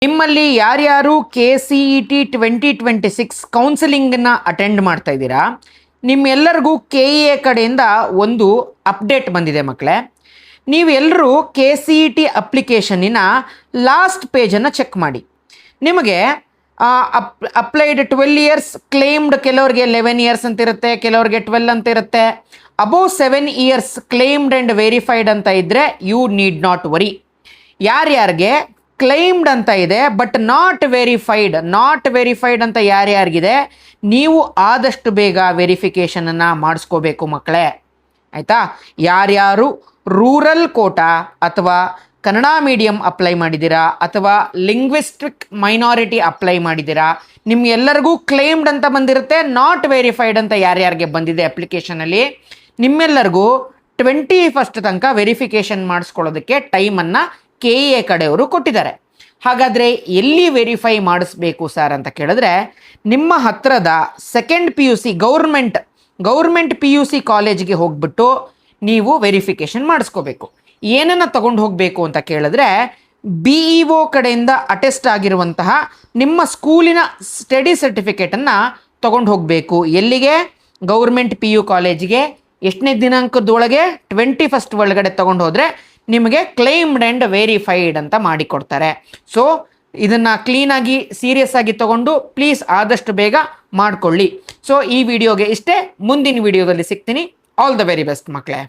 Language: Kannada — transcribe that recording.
ನಿಮ್ಮಲ್ಲಿ ಯಾರ್ಯಾರು KCET 2026 ಕೌನ್ಸಿಲಿಂಗನ್ನು ಅಟೆಂಡ್ ಮಾಡ್ತಾ ಇದ್ದೀರಾ, ನಿಮ್ಮೆಲ್ಲರಿಗೂ KEA ಕಡೆಯಿಂದ ಒಂದು ಅಪ್ಡೇಟ್ ಬಂದಿದೆ ಮಕ್ಕಳೇ. ನೀವೆಲ್ಲರೂ KCET ಅಪ್ಲಿಕೇಶನ್ನಿನ ಲಾಸ್ಟ್ ಪೇಜನ್ನು ಚೆಕ್ ಮಾಡಿ. ನಿಮಗೆ ಅಪ್ಲೈಡ್ 12 ಇಯರ್ಸ್, ಕ್ಲೇಮ್ಡ್ ಕೆಲವ್ರಿಗೆ 11 ಇಯರ್ಸ್ ಅಂತ ಇರುತ್ತೆ, ಕೆಲವ್ರಿಗೆ 12 ಅಂತ ಇರುತ್ತೆ. Above 7 years claimed and verified ಅಂತ ಇದ್ದರೆ ಯು ನೀಡ್ ನಾಟ್ ವರಿ. ಯಾರ್ಯಾರಿಗೆ ಕ್ಲೈಮ್ಡ್ ಅಂತ ಇದೆ ಬಟ್ ನಾಟ್ ವೆರಿಫೈಡ್ ಅಂತ ಯಾರ್ಯಾರಿಗಿದೆ, ನೀವು ಆದಷ್ಟು ಬೇಗ ವೆರಿಫಿಕೇಷನನ್ನು ಮಾಡಿಸ್ಕೋಬೇಕು ಮಕ್ಕಳೇ, ಆಯಿತಾ. ಯಾರ್ಯಾರು ರೂರಲ್ ಕೋಟಾ ಅಥವಾ ಕನ್ನಡ ಮೀಡಿಯಂ ಅಪ್ಲೈ ಮಾಡಿದ್ದೀರಾ ಅಥವಾ ಲಿಂಗ್ವಿಸ್ಟಿಕ್ ಮೈನಾರಿಟಿ ಅಪ್ಲೈ ಮಾಡಿದ್ದೀರಾ, ನಿಮ್ಮೆಲ್ಲರಿಗೂ ಕ್ಲೇಮ್ಡ್ ಅಂತ ಬಂದಿರುತ್ತೆ, ನಾಟ್ ವೆರಿಫೈಡ್ ಅಂತ ಯಾರ್ಯಾರಿಗೆ ಬಂದಿದೆ ಅಪ್ಲಿಕೇಶನಲ್ಲಿ, ನಿಮ್ಮೆಲ್ಲರಿಗೂ 21 ತನಕ ವೆರಿಫಿಕೇಷನ್ ಮಾಡಿಸ್ಕೊಳ್ಳೋದಕ್ಕೆ ಟೈಮನ್ನು KEA ಕಡೆಯವರು ಕೊಟ್ಟಿದ್ದಾರೆ. ಹಾಗಾದರೆ ಎಲ್ಲಿ ವೆರಿಫೈ ಮಾಡಿಸ್ಬೇಕು ಸರ್ ಅಂತ ಕೇಳಿದ್ರೆ, ನಿಮ್ಮ ಹತ್ತಿರದ ಸೆಕೆಂಡ್ PUC ಗೌರ್ಮೆಂಟ್ PUC ಕಾಲೇಜಿಗೆ ಹೋಗ್ಬಿಟ್ಟು ನೀವು ವೆರಿಫಿಕೇಷನ್ ಮಾಡಿಸ್ಕೋಬೇಕು. ಏನನ್ನು ತಗೊಂಡು ಹೋಗಬೇಕು ಅಂತ ಕೇಳಿದ್ರೆ, BEO ಕಡೆಯಿಂದ ಅಟೆಸ್ಟ್ ಆಗಿರುವಂತಹ ನಿಮ್ಮ ಸ್ಕೂಲಿನ ಸ್ಟಡಿ ಸರ್ಟಿಫಿಕೇಟನ್ನು ತಗೊಂಡು ಹೋಗಬೇಕು. ಎಲ್ಲಿಗೆ? ಗೌರ್ಮೆಂಟ್ PU ಕಾಲೇಜಿಗೆ. ಎಷ್ಟನೇ ದಿನಾಂಕದೊಳಗೆ? 21 ಒಳಗಡೆ ತಗೊಂಡು ಹೋದರೆ ನಿಮಗೆ ಕ್ಲೈಮ್ಡ್ ಆ್ಯಂಡ್ ವೆರಿಫೈಡ್ ಅಂತ ಮಾಡಿಕೊಡ್ತಾರೆ. ಸೊ ಇದನ್ನು ಕ್ಲೀನಾಗಿ ಸೀರಿಯಸ್ ಆಗಿ ತಗೊಂಡು ಪ್ಲೀಸ್ ಆದಷ್ಟು ಬೇಗ ಮಾಡಿಕೊಳ್ಳಿ. ಸೊ ಈ ವಿಡಿಯೋಗೆ ಇಷ್ಟೇ, ಮುಂದಿನ ವಿಡಿಯೋದಲ್ಲಿ ಸಿಗ್ತೀನಿ. ಆಲ್ ದ ವೆರಿ ಬೆಸ್ಟ್ ಮಕ್ಕಳೇ.